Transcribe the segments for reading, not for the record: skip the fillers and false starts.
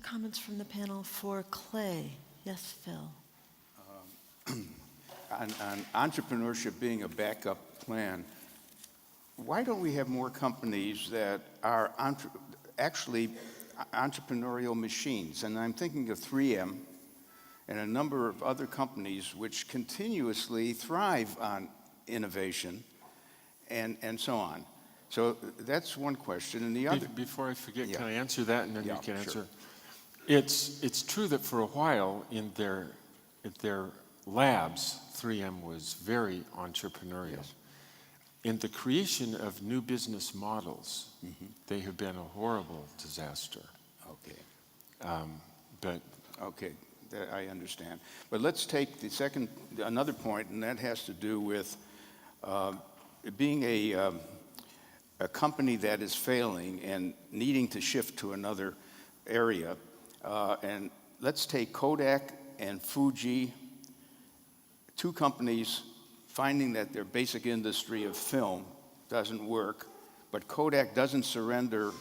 comments from the panel for Clay. Yes, Phil. On entrepreneurship being a backup plan, why don't we have more companies that are actually entrepreneurial machines? And I'm thinking of 3M and a number of other companies which continuously thrive on innovation and so on. So that's one question. And the other... Before I forget, Yeah. can I answer that, and then Yeah, you can answer? sure. It's true that for a while in their labs, 3M was very entrepreneurial. Yes. In the creation of new business models, they have been a horrible disaster. Okay. But Okay, that I understand. But let's take another point, and that has to do with being a company that is failing and needing to shift to another area. And let's take Kodak and Fuji, two companies finding that their basic industry of film doesn't work, but Kodak doesn't surrender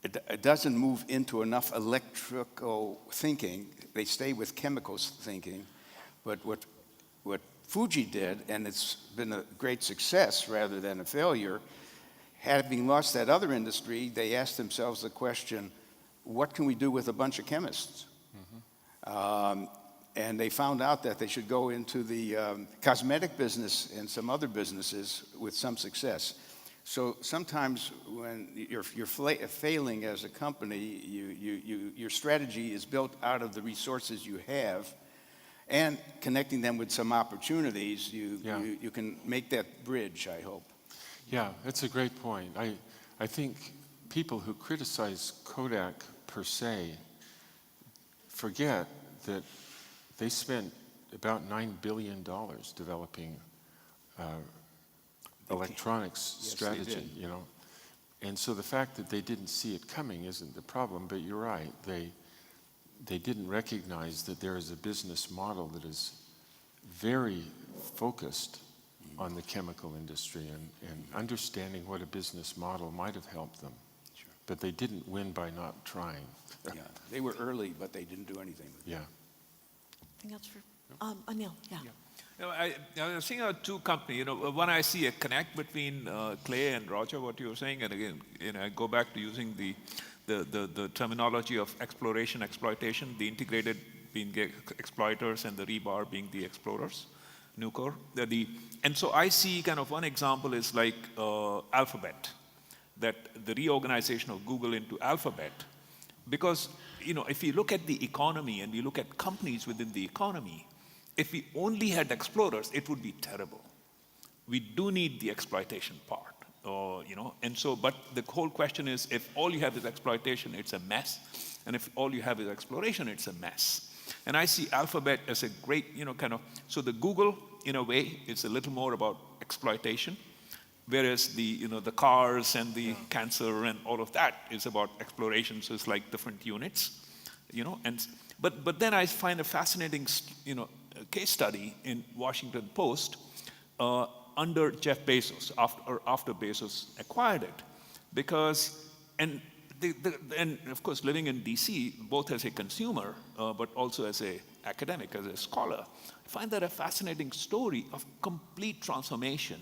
it doesn't move into enough electrical thinking. They stay with chemicals thinking. But what Fuji did, and it's been a great success rather than a failure, having lost that other industry, they asked themselves the question, what can we do with a bunch of chemists? And they found out that they should go into the cosmetic business and some other businesses with some success. So sometimes when you're failing as a company, your strategy is built out of the resources you have, and connecting them with some opportunities, you can make that bridge, I hope. yeah, that's a great point. I think people who criticize Kodak per se forget that they spent about $9 billion developing electronics Yes, strategy, they did. you know. And so the fact that they didn't see it coming isn't the problem, but you're right. They didn't recognize that there is a business model that is very focused on the chemical industry, and understanding what a business model might have helped them. Sure. But they didn't win by not trying. Yeah, they were early, but they didn't do anything with it. Yeah. Anything else for Anil? Yeah. You know, I was seeing two companies. You know, one I see a connect between Clay and Roger, what you were saying, and again, you know, I go back to using the terminology of exploration, exploitation, the integrated being the exploiters and the rebar being the explorers, Nucor. And so I see kind of one example is like Alphabet, that the reorganization of Google into Alphabet, because you know, if you look at the economy and you look at companies within the economy, if we only had explorers, it would be terrible. We do need the exploitation part, you know. And so, but the whole question is, if all you have is exploitation, it's a mess, and if all you have is exploration, it's a mess. And I see Alphabet as a great, you know, kind of. So the Google, in a way, is a little more about exploitation, whereas the, you know, the cars and the cancer and all of that is about exploration. So it's like different units, you know. And but then I find a fascinating, you know, case study in Washington Post under Jeff Bezos after Bezos acquired it, because and of course living in DC both as a consumer but also as a academic, as a scholar, I find that a fascinating story of complete transformation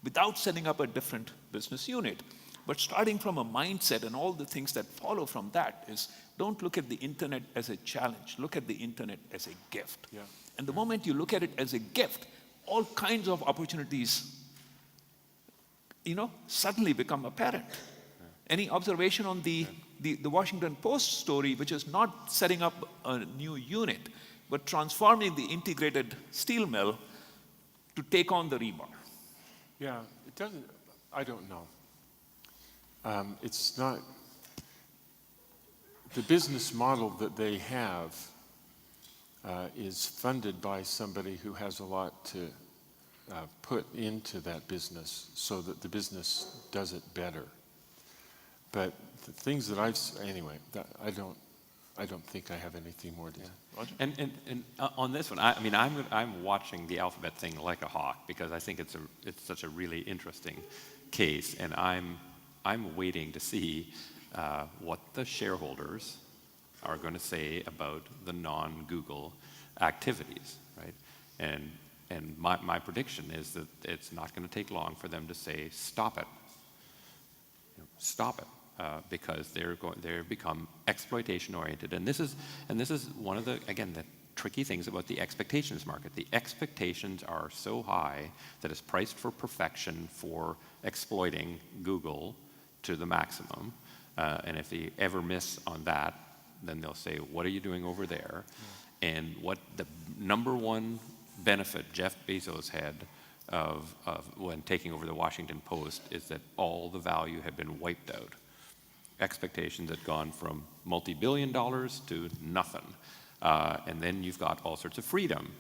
without setting up a different business unit, but starting from a mindset, and all the things that follow from that is, don't look at the internet as a challenge, look at the internet as a gift. Yeah. And the moment you look at it as a gift, all kinds of opportunities, you know, suddenly become apparent. Yeah. Any observation on the Washington Post story, which is not setting up a new unit, but transforming the integrated steel mill to take on the rebar? Yeah, it doesn't, I don't know. It's not, the business model that they have is funded by somebody who has a lot to put into that business so that the business does it better. But the things that anyway, I don't think I have anything more to say. Roger? And on this one, I mean, I'm watching the Alphabet thing like a hawk, because I think it's such a really interesting case, and I'm waiting to see what the shareholders are going to say about the non-Google activities, right? And my prediction is that it's not going to take long for them to say, stop it. Stop it. Because they're become exploitation oriented. And this is one of the, again, the tricky things about the expectations market. The expectations are so high that it's priced for perfection for exploiting Google to the maximum. And if they ever miss on that, then they'll say, what are you doing over there? Yeah. And what the number one benefit Jeff Bezos had of when taking over the Washington Post is that all the value had been wiped out. Expectations had gone from multi-billion dollars to nothing. And then you've got all sorts of freedom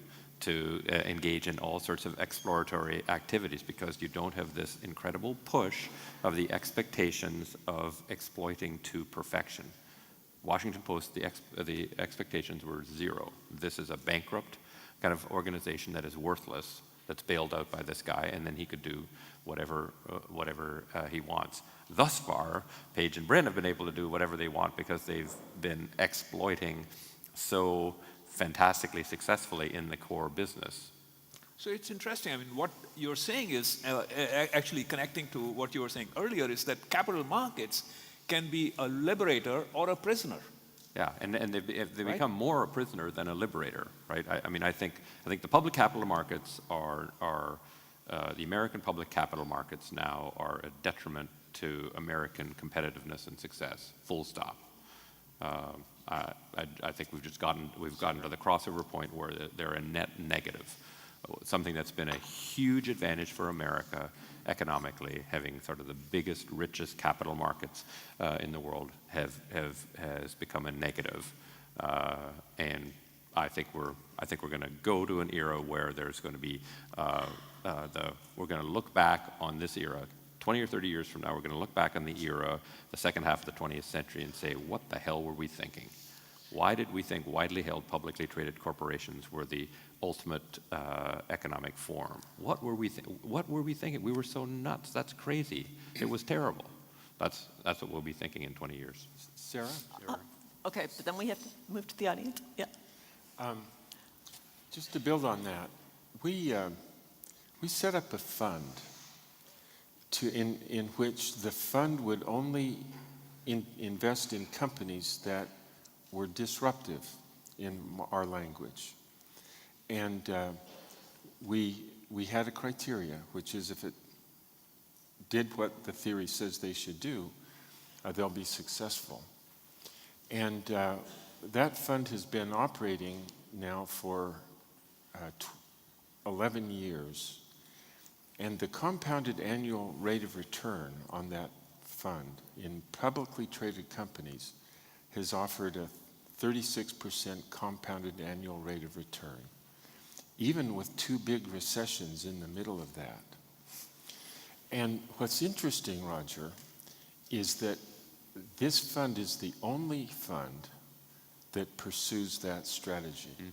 to engage in all sorts of exploratory activities because you don't have this incredible push of the expectations of exploiting to perfection. Washington Post, the expectations were zero. This is a bankrupt kind of organization that is worthless, that's bailed out by this guy, and then he could do whatever he wants. Thus far, Page and Brin have been able to do whatever they want because they've been exploiting so fantastically successfully in the core business. So it's interesting. I mean, what you're saying is actually connecting to what you were saying earlier is that capital markets can be a liberator or a prisoner. Yeah, and they Right? become more a prisoner than a liberator, right? I mean, I think the public capital markets are the American public capital markets now are a detriment to American competitiveness and success. Full stop. I think we've gotten to the crossover point where they're a net negative. Something that's been a huge advantage for America economically, having sort of the biggest, richest capital markets in the world has become a negative, and I think we're going to go to an era where there's going to be we're going to look back on this era. 20 or 30 years from now, we're going to look back on the era, the second half of the 20th century, and say, what the hell were we thinking? Why did we think widely held, publicly traded corporations were the ultimate economic form? What were we thinking? We were so nuts. That's crazy. It was terrible. That's what we'll be thinking in 20 years. Sarah? Okay, but then we have to move to the audience. Yeah. Just to build on that, we set up a fund in which the fund would only invest in companies that were disruptive in our language. And we had a criteria, which is if it did what the theory says they should do, they'll be successful. And that fund has been operating now for 11 years. And the compounded annual rate of return on that fund in publicly traded companies has offered a 36% compounded annual rate of return, even with two big recessions in the middle of that. And what's interesting, Roger, is that this fund is the only fund that pursues that strategy. Mm.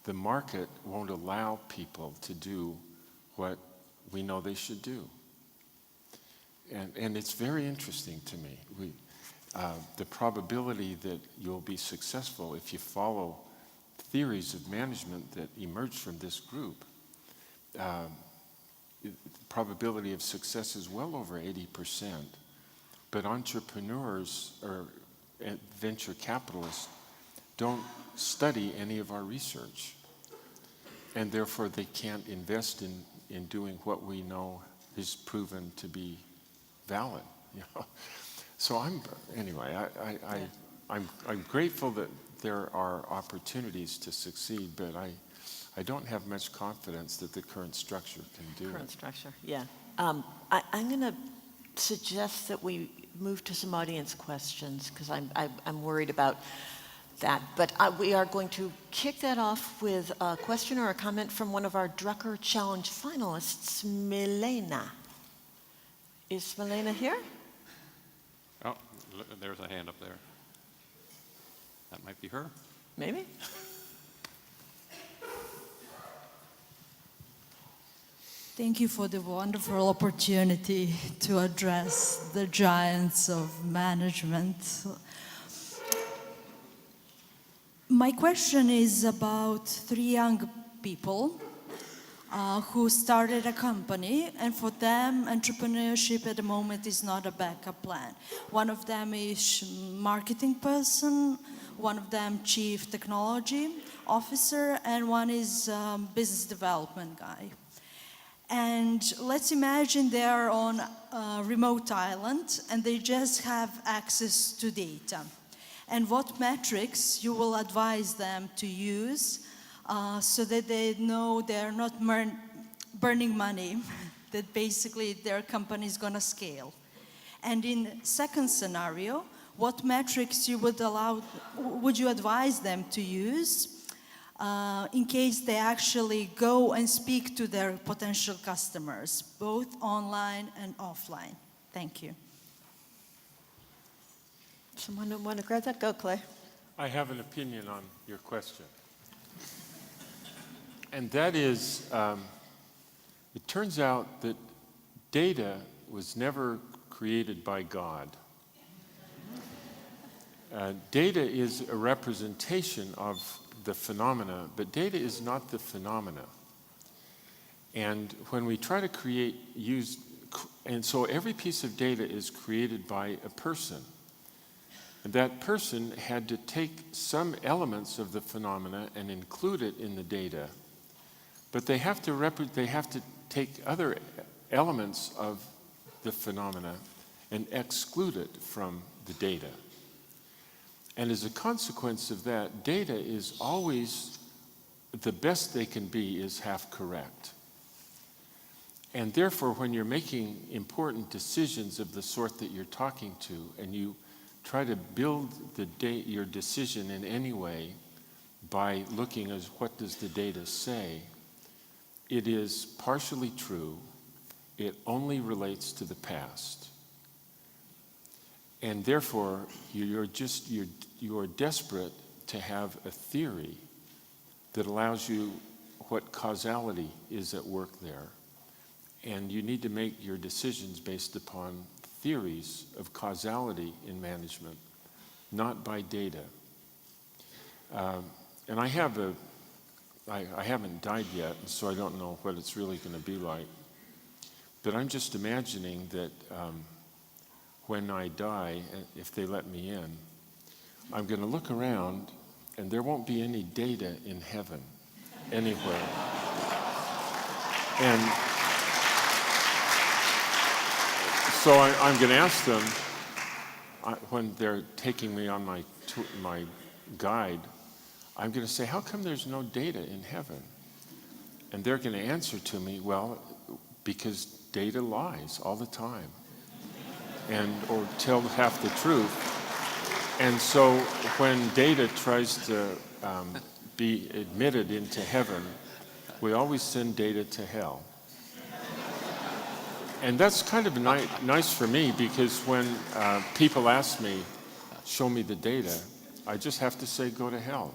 The market won't allow people to do what we know they should do. And it's very interesting to me. The probability that you'll be successful if you follow theories of management that emerge from this group, the probability of success is well over 80%. But entrepreneurs or venture capitalists don't study any of our research. And therefore they can't invest in doing what we know is proven to be valid. You know? So I'm grateful that there are opportunities to succeed, but I don't have much confidence that the current structure can do it. Current structure, yeah. I'm going to suggest that we move to some audience questions because I'm worried about that. But we are going to kick that off with a question or a comment from one of our Drucker Challenge finalists, Milena. Is Milena here? Oh, there's a hand up there. That might be her. Maybe. Thank you for the wonderful opportunity to address the giants of management. My question is about 3 young people who started a company, and for them, entrepreneurship at the moment is not a backup plan. One of them is marketing person, one of them chief technology officer, and one is business development guy. And let's imagine they're on a remote island and they just have access to data. And what metrics you will advise them to use so that they know they're not burning money, that basically their company is going to scale. And in second scenario, what metrics would you advise them to use in case they actually go and speak to their potential customers, both online and offline? Thank you. Someone want to grab that? Go, Clay. I have an opinion on your question. And that is, it turns out that data was never created by God. Data is a representation of the phenomena, but data is not the phenomena. And when we try to and so every piece of data is created by a person. And that person had to take some elements of the phenomena and include it in the data, but they have to take other elements of the phenomena and exclude it from the data. And as a consequence of that, data is always, the best they can be is half correct. And therefore, when you're making important decisions of the sort that you're talking to, and you try to build your decision in any way by looking at what does the data say, it is partially true. It only relates to the past. And therefore, you are desperate to have a theory that allows you what causality is at work there. And you need to make your decisions based upon theories of causality in management, not by data. And I haven't died yet, so I don't know what it's really going to be like. But I'm just imagining that when I die, if they let me in, I'm going to look around and there won't be any data in heaven anywhere. And so I'm going to ask them, when they're taking me on my guide, I'm going to say, how come there's no data in heaven? And they're going to answer to me, well, because data lies all the time, or tell half the truth. And so when data tries to be admitted into heaven, we always send data to hell. And that's kind of nice for me, because when people ask me, show me the data, I just have to say, go to hell.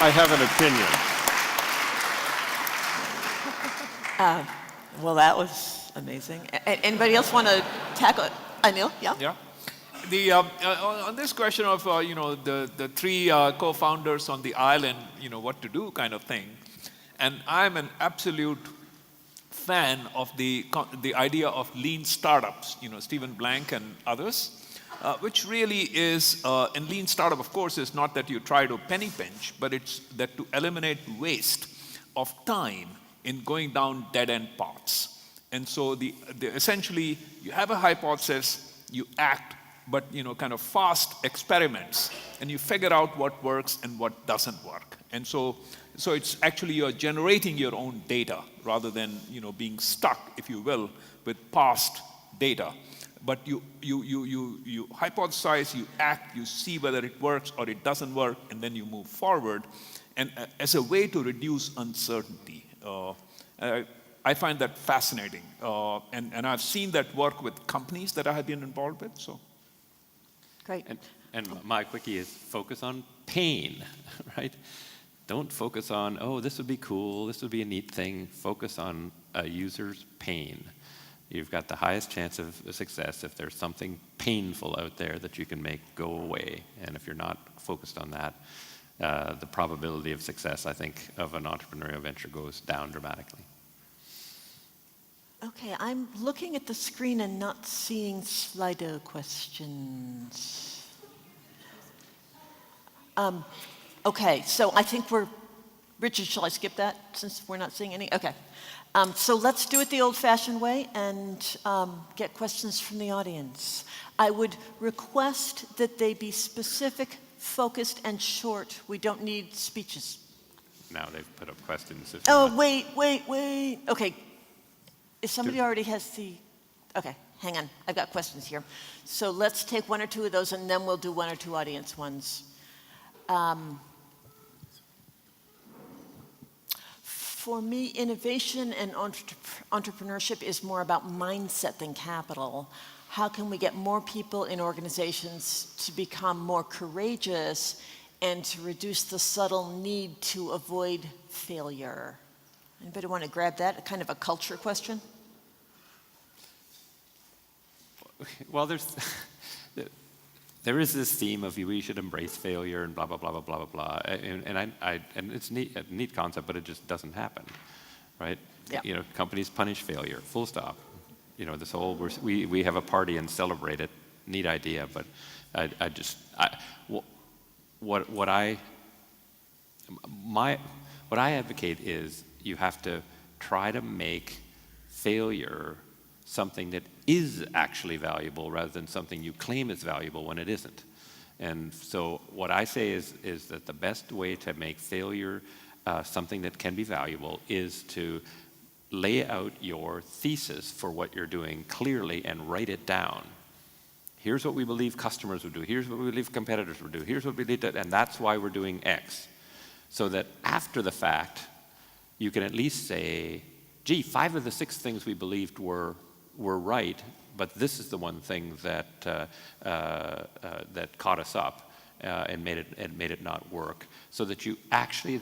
I have an opinion. Well, that was amazing. Anybody else want to tackle it? Anil? Yeah? Yeah. On this question of the 3 co-founders on the island, what to do kind of thing, and I'm an absolute fan of the idea of lean startups. Stephen Blank and others, which really is in lean startup. Of course, is not that you try to penny pinch, but it's that to eliminate waste of time in going down dead-end paths. And so essentially, you have a hypothesis, you act, but kind of fast experiments, and you figure out what works and what doesn't work. And so it's actually you're generating your own data rather than being stuck, if you will, with past data. But you hypothesize, you act, you see whether it works or it doesn't work, and then you move forward, and as a way to reduce uncertainty. I find that fascinating, and I've seen that work with companies that I have been involved with. So, Great. And my quickie is focus on pain, right? Don't focus on, oh, this would be cool, this would be a neat thing. Focus on a user's pain. You've got the highest chance of success if there's something painful out there that you can make go away. And if you're not focused on that, the probability of success, I think, of an entrepreneurial venture goes down dramatically. Okay, I'm looking at the screen and not seeing Slido questions. Okay, so I think Richard, shall I skip that since we're not seeing any? Okay. So let's do it the old-fashioned way and get questions from the audience. I would request that they be specific, focused, and short. We don't need speeches. Now they've put up questions. Oh, wait. Okay. If somebody already has okay, hang on. I've got questions here. So let's take one or two of those, and then we'll do one or two audience ones. For me, innovation and entrepreneurship is more about mindset than capital. How can we get more people in organizations to become more courageous and to reduce the subtle need to avoid failure? Anybody want to grab that? Kind of a culture question? Well, there is this theme of we should embrace failure and blah blah blah blah blah blah, and it's a neat concept, but it just doesn't happen, right? Yeah. You know, companies punish failure, full stop. You know, this whole we have a party and celebrate it, neat idea, but what I advocate is you have to try to make failure something that is actually valuable rather than something you claim is valuable when it isn't. And so what I say is that the best way to make failure something that can be valuable is to lay out your thesis for what you're doing clearly and write it down. Here's what we believe customers would do. Here's what we believe competitors would do. Here's what we believe and that's why we're doing X. So that after the fact, you can at least say, gee, 5 of the 6 things we believed were right, but this is the one thing that that caught us up and made it not work. So that you actually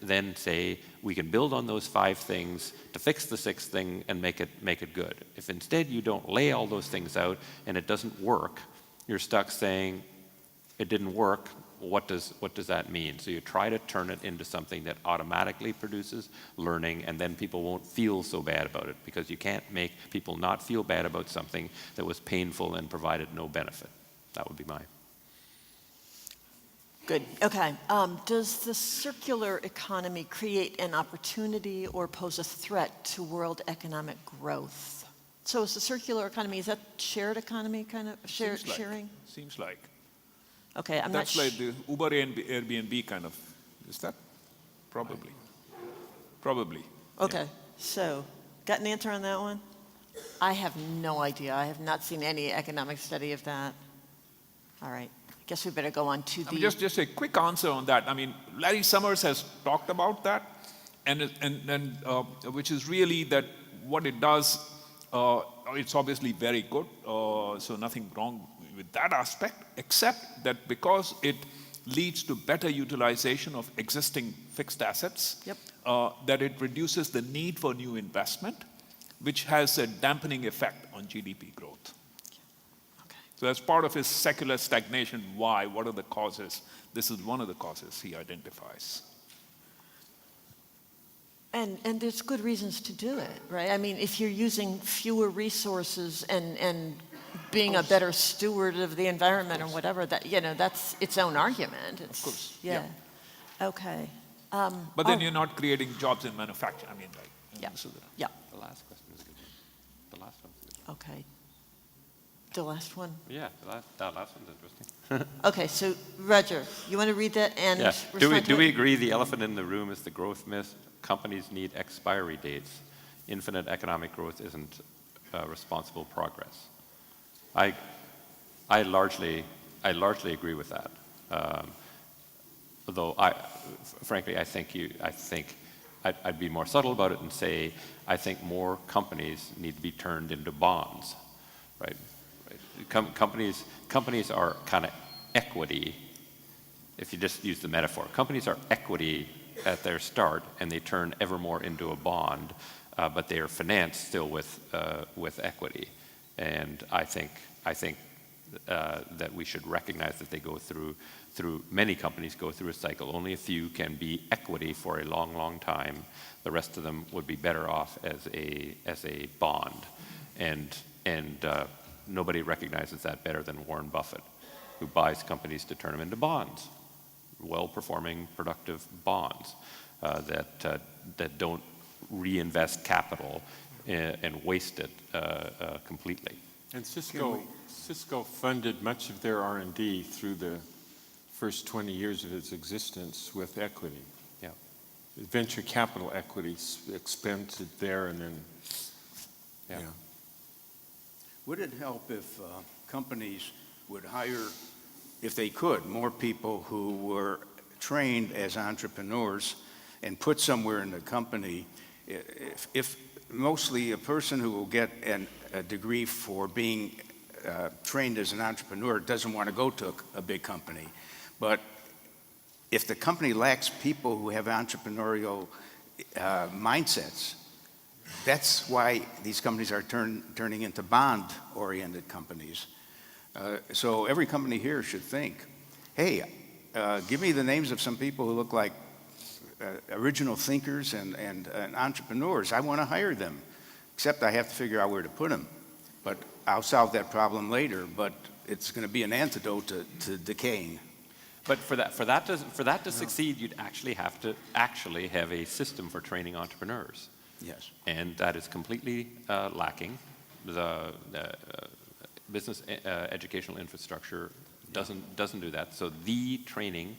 then say we can build on those 5 things to fix the 6th thing and make it good. If instead you don't lay all those things out and it doesn't work, you're stuck saying it didn't work. What does that mean? So you try to turn it into something that automatically produces learning, and then people won't feel so bad about it, because you can't make people not feel bad about something that was painful and provided no benefit. That would be mine. Good. Okay. Does the circular economy create an opportunity or pose a threat to world economic growth? So is the circular economy, is that shared economy kind of sharing? Seems like. Okay, I'm That's not like the Uber and Airbnb kind of, is that? Probably. Probably. Okay, Yeah. so got an answer on that one? I have no idea. I have not seen any economic study of that. All right. I guess we better go on to the... Just a quick answer on that. I mean, Larry Summers has talked about that, and which is really that what it does, it's obviously very good, so nothing wrong with that aspect, except that because it leads to better utilization of existing fixed assets, Yep. that it reduces the need for new investment, which has a dampening effect on GDP growth. Okay. So as part of his secular stagnation, why? What are the causes? This is one of the causes he identifies. And there's good reasons to do it, right? I mean, if you're using fewer resources and being a better steward of the environment or whatever, that, you know, that's its own argument. It's, Of course, yeah. Okay. But then you're not creating jobs in manufacturing. I mean, like, Yeah. so Yeah. The last question is a good one. The last one's a good one. Okay. The last one? Yeah, that last one's interesting. Okay, so Roger, you want to read that and Yeah. respond to Do we it? agree the elephant in the room is the growth myth? Companies need expiry dates. Infinite economic growth isn't responsible progress. I largely agree with that. Although frankly, I think I'd be more subtle about it and say I think more companies need to be turned into bonds, right? Companies are kind of equity, if you just use the metaphor, companies are equity at their start, and they turn ever more into a bond, but they are financed still with equity. And I think that we should recognize that they go through many companies go through a cycle. Only a few can be equity for a long, long time. The rest of them would be better off as a bond. And nobody recognizes that better than Warren Buffett, who buys companies to turn them into bonds, well-performing, productive bonds that don't reinvest capital and waste it completely. And Cisco funded much of their R&D through the first 20 years of its existence with equity. Yeah. Venture capital equity expended there and then, Yeah. Would it help if companies would hire, if they could, more people who were trained as entrepreneurs and put somewhere in the company, if mostly a person who will get a degree for being trained as an entrepreneur doesn't want to go to a big company. But if the company lacks people who have entrepreneurial mindsets, that's why these companies are turning into bond-oriented companies. So every company here should think, hey, give me the names of some people who look like original thinkers and entrepreneurs. I want to hire them, except I have to figure out where to put them. But I'll solve that problem later, but it's going to be an antidote to decaying. But for that to succeed, you'd actually have to have a system for training entrepreneurs. Yes. And that is completely lacking. The business educational infrastructure doesn't do that. So the training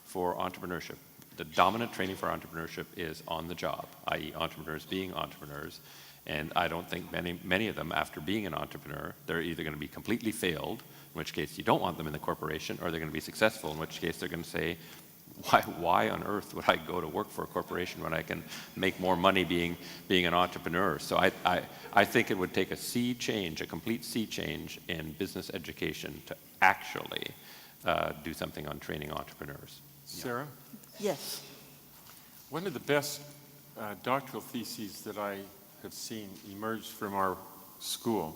for entrepreneurship, the dominant training for entrepreneurship is on the job, i.e. entrepreneurs being entrepreneurs. And I don't think many of them, after being an entrepreneur, they're either going to be completely failed, in which case you don't want them in the corporation, or they're going to be successful, in which case they're going to say, why on earth would I go to work for a corporation when I can make more money being an entrepreneur? So I think it would take a complete sea change in business education to actually do something on training entrepreneurs. Sarah? Yes. One of the best doctoral theses that I have seen emerge from our school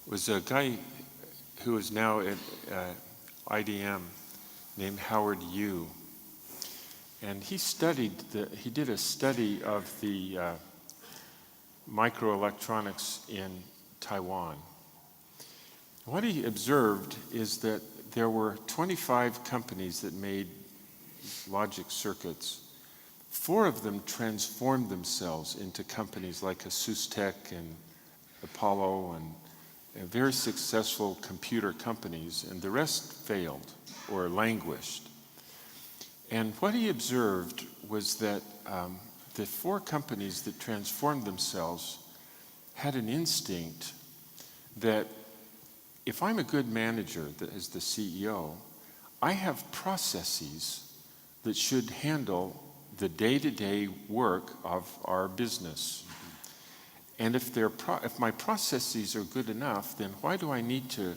was a guy who is now at IDM named Howard Yu. And he did a study of the microelectronics in Taiwan. What he observed is that there were 25 companies that made logic circuits. 4 of them transformed themselves into companies like Asustek and Apollo and very successful computer companies, and the rest failed or languished. And what he observed was that the 4 companies that transformed themselves had an instinct that if I'm a good manager as the CEO, I have processes that should handle the day-to-day work of our business. And if my processes are good enough, then why do I need to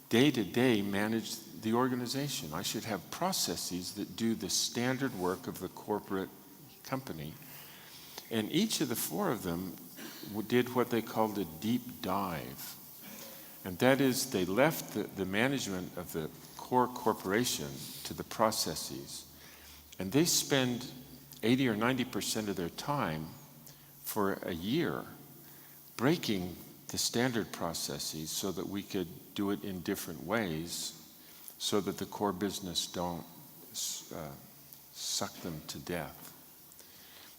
day-to-day manage the organization? I should have processes that do the standard work of the corporate company. And each of the 4 of them did what they called a deep dive. And that is, they left the management of the core corporation to the processes. And they spend 80 or 90% of their time for a year breaking the standard processes so that we could do it in different ways so that the core business don't suck them to death.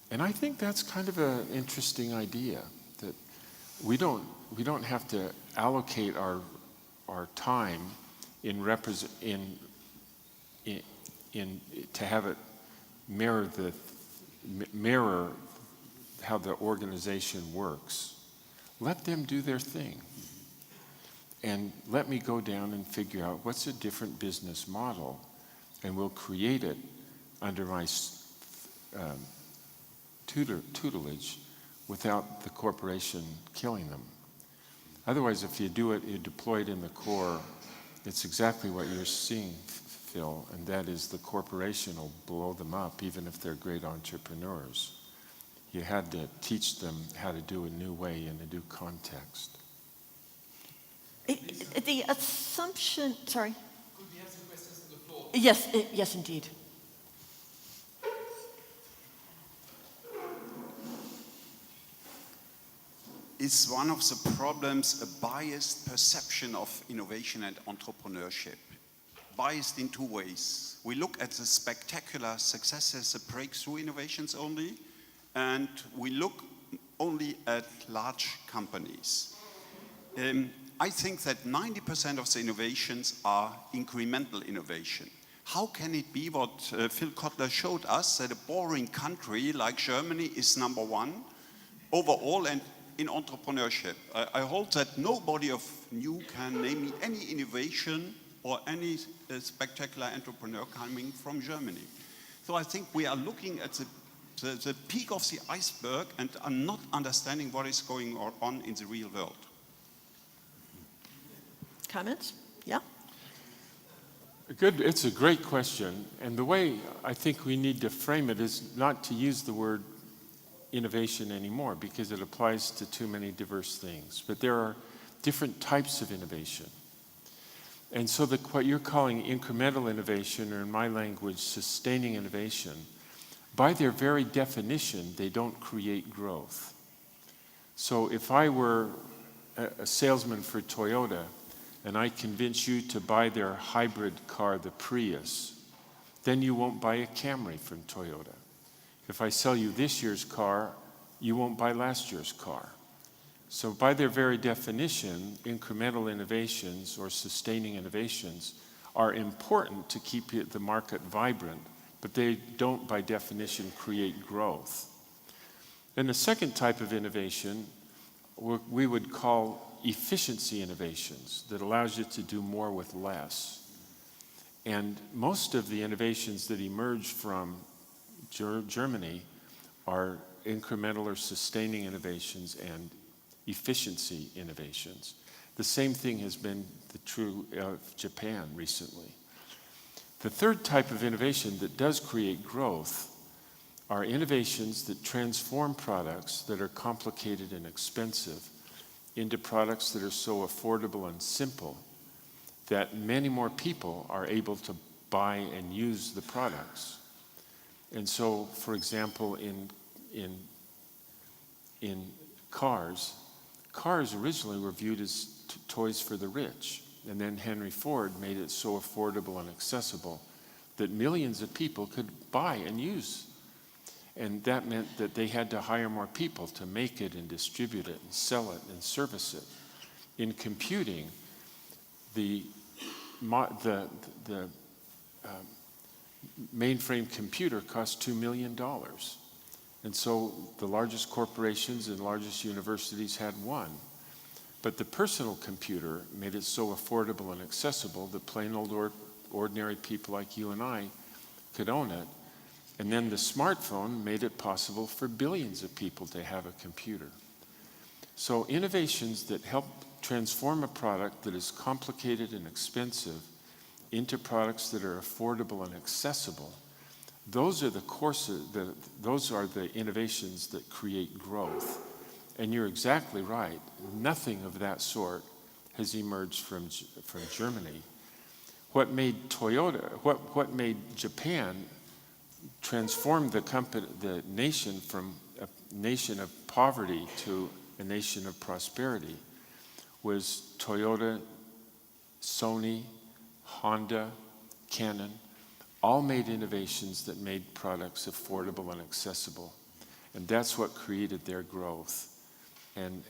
And I think that's kind of an interesting idea, that we don't have to allocate our time to have it mirror how the organization works. Let them do their thing. And let me go down and figure out what's a different business model, and we'll create it under my tutelage without the corporation killing them. Otherwise, if you do it, you deploy it in the core, It's exactly what you're seeing, Phil, and that is the corporation will blow them up even if they're great entrepreneurs. You had to teach them how to do a new way in a new context. The assumption, sorry. Could we have some questions on the floor? Yes, yes, indeed. Is one of the problems a biased perception of innovation and entrepreneurship? Biased in two ways. We look at the spectacular successes, the breakthrough innovations only, and we look only at large companies. I think that 90% of the innovations are incremental innovation. How can it be what Phil Kotler showed us, that a boring country like Germany is number one overall and in entrepreneurship? I hold that nobody of you can name me any innovation or any spectacular entrepreneur coming from Germany. So I think we are looking at the peak of the iceberg and are not understanding what is going on in the real world. Comments? Yeah? Good. It's a great question. And the way I think we need to frame it is not to use the word innovation anymore because it applies to too many diverse things. But there are different types of innovation. And so what you're calling incremental innovation, or in my language, sustaining innovation, by their very definition, they don't create growth. So if I were a salesman for Toyota, and I convince you to buy their hybrid car, the Prius, then you won't buy a Camry from Toyota. If I sell you this year's car, you won't buy last year's car. So by their very definition, incremental innovations or sustaining innovations are important to keep the market vibrant, but they don't by definition create growth. Then the second type of innovation we would call efficiency innovations that allows you to do more with less. And most of the innovations that emerge from Germany are incremental or sustaining innovations and efficiency innovations. The same thing has been true of Japan recently. The third type of innovation that does create growth are innovations that transform products that are complicated and expensive into products that are so affordable and simple that many more people are able to buy and use the products. And so, for example, in cars originally were viewed as toys for the rich. And then Henry Ford made it so affordable and accessible that millions of people could buy and use. And that meant that they had to hire more people to make it and distribute it and sell it and service it. In computing, the mainframe computer cost $2 million. And so the largest corporations and largest universities had one. But the personal computer made it so affordable and accessible that plain old ordinary people like you and I could own it. And then the smartphone made it possible for billions of people to have a computer. So innovations that help transform a product that is complicated and expensive into products that are affordable and accessible, those are the innovations that create growth. And you're exactly right. Nothing of that sort has emerged from Germany. What made Japan transform the nation from a nation of poverty to a nation of prosperity was Toyota, Sony, Honda, Canon, all made innovations that made products affordable and accessible. And that's what created their growth. And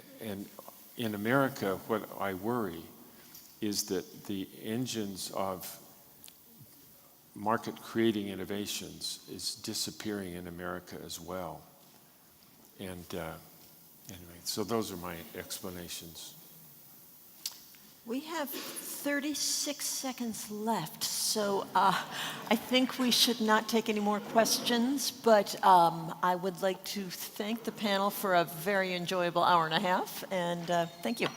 in America, what I worry is that the engines of market-creating innovations is disappearing in America as well. And anyway, so those are my explanations. We have 36 seconds left, so I think we should not take any more questions, but I would like to thank the panel for a very enjoyable hour and a half, and thank you.